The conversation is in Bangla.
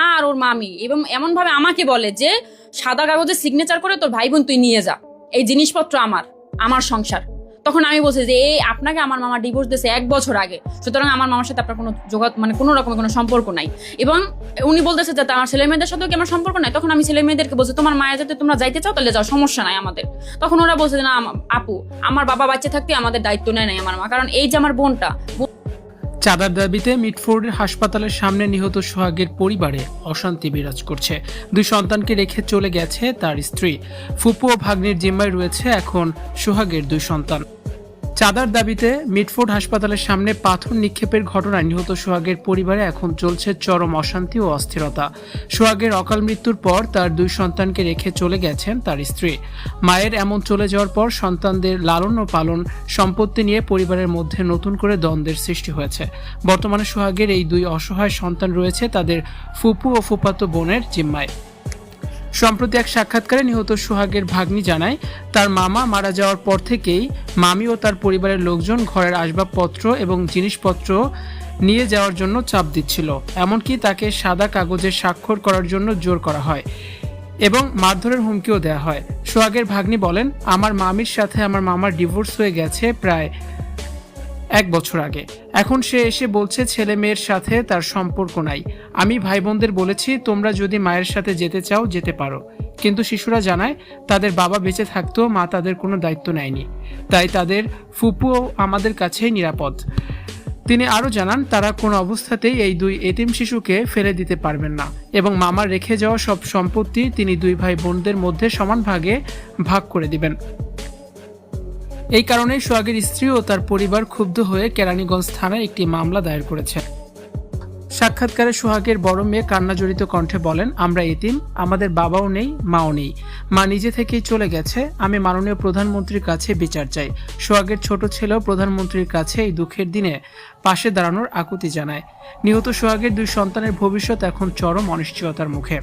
আর ওর মামি এবং এমন ভাবে আমাকে বলে যে সাদা কাগজে সিগনেচার করে তোর ভাই বোন তুই নিয়ে যা, এই জিনিসপত্র আমার সংসার। তখন আমি বলছি যে এই আপনাকে আমার মামা ডিভোর্স দিয়েছে 1 বছর আগে, সুতরাং আমার মামার সাথে আপনার কোনো মানে কোনো রকমের কোনো সম্পর্ক নাই। এবং উনি বলতেছে যে আমার ছেলে মেয়েদের সাথেও কি আমার সম্পর্ক নাই। তখন আমি ছেলে মেয়েদেরকে বলছি তোমার মায়ের যাতে তোমরা যাইতে চাও তাহলে যাও, সমস্যা নাই আমাদের। তখন ওরা বলছে যে না আপু, আমার বাবা বাচ্চা থাকতে আমাদের দায়িত্ব নেয় নাই আমার মা, কারণ এই যে আমার বোনটা। চাঁদার দাবিতে মিটফোর্ডের হাসপাতালের সামনে নিহত সোহাগের পরিবারে অশান্তি বিরাজ করছে। 2 সন্তানকে রেখে চলে গেছে তার স্ত্রী। ফুপু ও ভাগ্নির জিম্মায় রয়েছে এখন সোহাগের 2 সন্তান। চাঁদার দাবিতে মিটফোর্ড হাসপাতালের সামনে পাথর নিক্ষেপের ঘটনায় নিহত সোহাগের পরিবারে এখন চলছে চরম অশান্তি ও অস্থিরতা। সোহাগের অকাল মৃত্যুর পর তার 2 সন্তানকে রেখে চলে গেছেন তার স্ত্রী। মায়ের এমন চলে যাওয়ার পর সন্তানদের লালন ও পালন, সম্পত্তি নিয়ে পরিবারের মধ্যে নতুন করে দ্বন্দ্বের সৃষ্টি হয়েছে। বর্তমানে সোহাগের এই 2 অসহায় সন্তান রয়েছে তাদের ফুপু ও ফুফাতো বোনের জিম্মায়। সম্প্রতি এক সাক্ষাৎকারে নিহত সোহাগের ভাগ্নি জানায়, তার মামা মারা যাওয়ার পর থেকেই মামি ও তার পরিবারের লোকজন ঘরের আসবাবপত্র এবং জিনিসপত্র নিয়ে যাওয়ার জন্য চাপ দিচ্ছিল। এমনকি তাকে সাদা কাগজে স্বাক্ষর করার জন্য জোর করা হয় এবং মারধরের হুমকিও দেওয়া হয়। সোহাগের ভাগ্নি বলেন, আমার মামির সাথে আমার মামার ডিভোর্স হয়ে গেছে প্রায় 1 বছর আগে। এখন সে এসে বলছে ছেলে মেয়ের সাথে তার সম্পর্ক নাই। আমি ভাই বোনদের বলেছি তোমরা যদি মায়ের সাথে যেতে চাও যেতে পারো, কিন্তু শিশুরা জানায় তাদের বাবা বেঁচে থাকতেও মা তাদের কোনো দায়িত্ব নেয়নি, তাই তাদের ফুপুও আমাদের কাছেই নিরাপদ। তিনি আরও জানান, তারা কোনো অবস্থাতেই এই 2 এতিম শিশুকে ফেলে দিতে পারবেন না এবং মামার রেখে যাওয়া সব সম্পত্তি তিনি 2 ভাই বোনদের মধ্যে সমান ভাগে ভাগ করে দিবেন। এই কারণে সোহাগের স্ত্রী ও তার পরিবার ক্ষুব্ধ হয়ে কেরানীগঞ্জ থানায় একটি মামলা দায়ের করেছে। সাক্ষাৎকারে সোহাগের বড় মেয়ে কান্নাজড়িত কণ্ঠে বলেন, আমরা এতিম, আমাদের বাবাও নেই, মাও নেই, মা নিজে থেকেই চলে গেছে। আমি মাননীয় প্রধানমন্ত্রীর কাছে বিচার চাই। সোহাগের ছোট ছেলেও প্রধানমন্ত্রীর কাছে এই দুঃখের দিনে পাশে দাঁড়ানোর আকুতি জানায়। নিহত সোহাগের 2 সন্তানের ভবিষ্যৎ এখন চরম অনিশ্চয়তার মুখে।